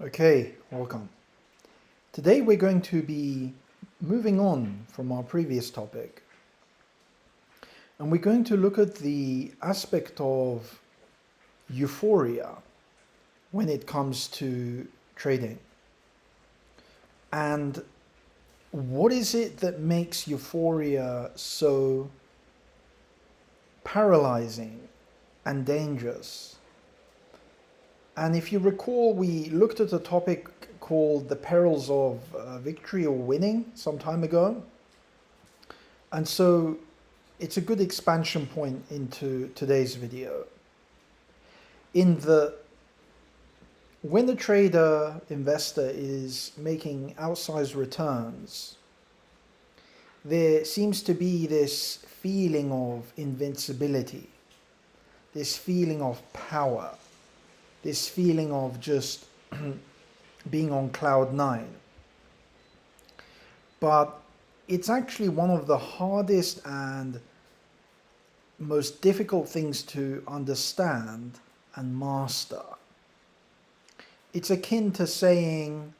Okay, welcome. Today we're going to be moving on from our previous topic, and we're going to look at the aspect of euphoria when it comes to trading. And what is it that makes euphoria so paralyzing and dangerous? And if you recall, we looked at a topic called the perils of victory or winning some time ago. And so it's a good expansion point into today's video. In the When the trader investor is making outsized returns, there seems to be this feeling of invincibility, this feeling of power, this feeling of just being on cloud nine. But it's actually one of the hardest and most difficult things to understand and master. It's akin to saying,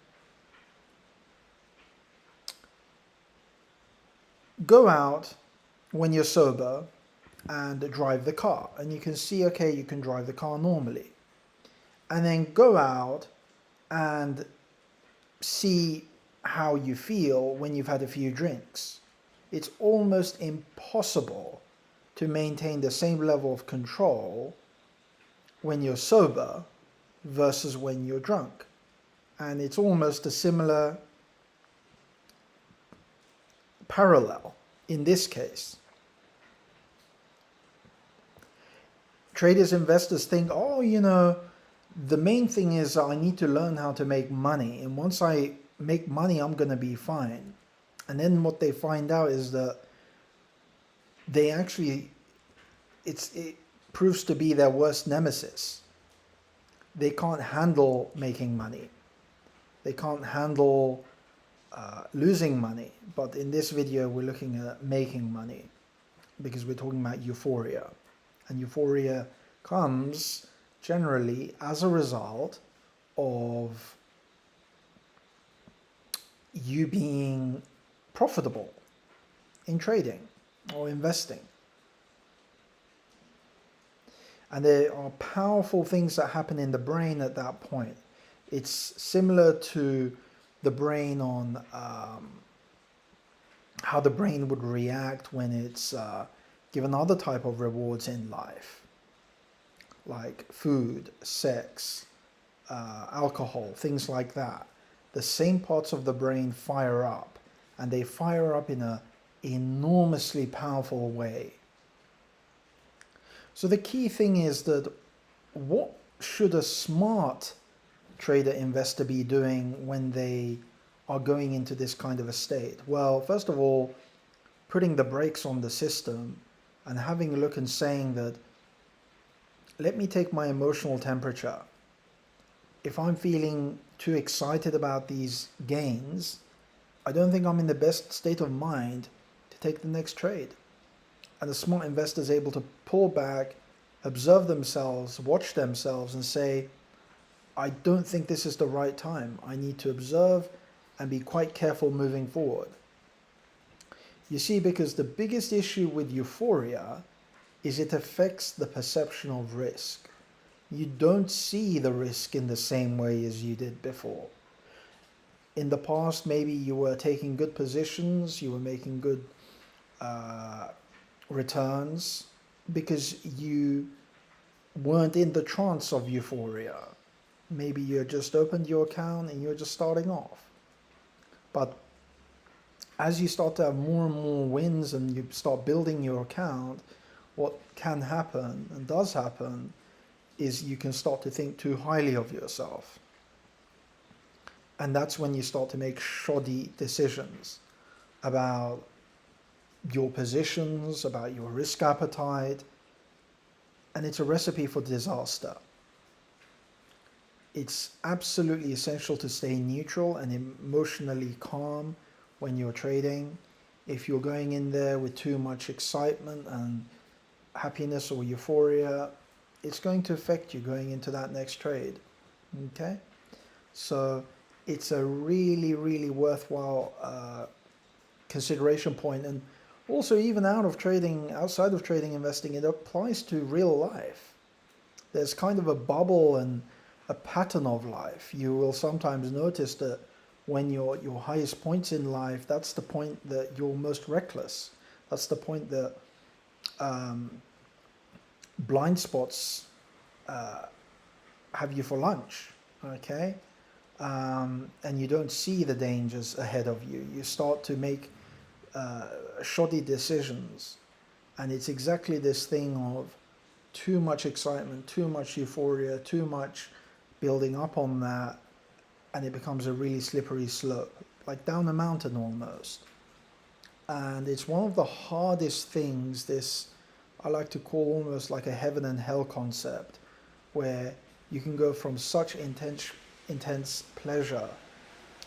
go out when you're sober and drive the car. And you can see, okay, you can drive the car normally. And then go out and see how you feel when you've had a few drinks. It's almost impossible to maintain the same level of control when you're sober versus when you're drunk. And it's almost a similar parallel in this case. Traders, investors think, the main thing is I need to learn how to make money. And once I make money, I'm going to be fine. And then what they find out is that they actually, it proves to be their worst nemesis. They can't handle making money. They can't handle losing money. But in this video, we're looking at making money because we're talking about euphoria. And euphoria comes generally as a result of you being profitable in trading or investing. And there are powerful things that happen in the brain at that point. It's similar to the brain on how the brain would react when it's given other type of rewards in life, like food, sex, alcohol, things like that. The same parts of the brain fire up, and they fire up in an enormously powerful way. So the key thing is that what should a smart trader investor be doing when they are going into this kind of a state? Well, first of all, putting the brakes on the system and having a look and saying that, let me take my emotional temperature. If I'm feeling too excited about these gains, I don't think I'm in the best state of mind to take the next trade. And a smart investor is able to pull back, observe themselves, watch themselves and say, I don't think this is the right time. I need to observe and be quite careful moving forward. You see, because the biggest issue with euphoria is it affects the perception of risk. You don't see the risk in the same way as you did before. In the past, maybe you were taking good positions, you were making good returns because you weren't in the trance of euphoria. Maybe you just opened your account and you're just starting off. But as you start to have more and more wins and you start building your account, what can happen and does happen is you can start to think too highly of yourself. And that's when you start to make shoddy decisions about your positions, about your risk appetite, and it's a recipe for disaster. It's absolutely essential to stay neutral and emotionally calm when you're trading. If you're going in there with too much excitement and happiness or euphoria, it's going to affect you going into that next trade. Okay? So it's a really, really worthwhile consideration point. And also, even outside of trading investing, it applies to real life. There's kind of a bubble and a pattern of life. You will sometimes notice that when you're at your highest points in life, that's the point that you're most reckless. That's the point that um, blind spots have you for lunch, okay? And you don't see the dangers ahead of you. You start to make shoddy decisions. And it's exactly this thing of too much excitement, too much euphoria, too much building up on that, and it becomes a really slippery slope, like down a mountain almost. And it's one of the hardest things, this I like to call almost like a heaven and hell concept, where you can go from such intense pleasure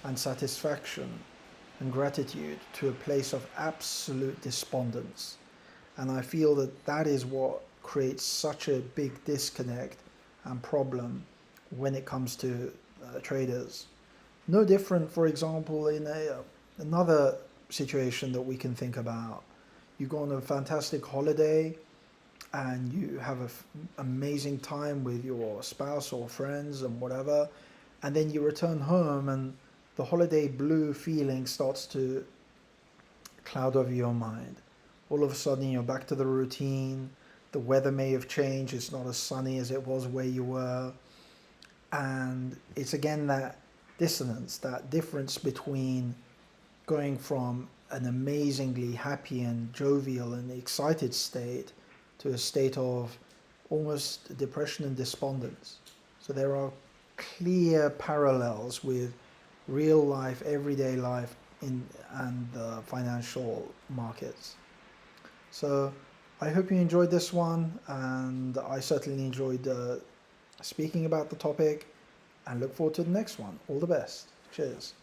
and satisfaction and gratitude to a place of absolute despondence. And I feel that that is what creates such a big disconnect and problem when it comes to traders. No different, for example, in another situation that we can think about. You go on a fantastic holiday and you have an amazing time with your spouse or friends and whatever, and then you return home and the holiday blue feeling starts to cloud over your mind. All of a sudden, you're back to the routine. The weather may have changed. It's not as sunny as it was where you were. And it's again that dissonance, that difference between going from an amazingly happy and jovial and excited state to a state of almost depression and despondence. So there are clear parallels with real life, everyday life and the financial markets. So I hope you enjoyed this one, and I certainly enjoyed speaking about the topic, and look forward to the next one. All the best. Cheers.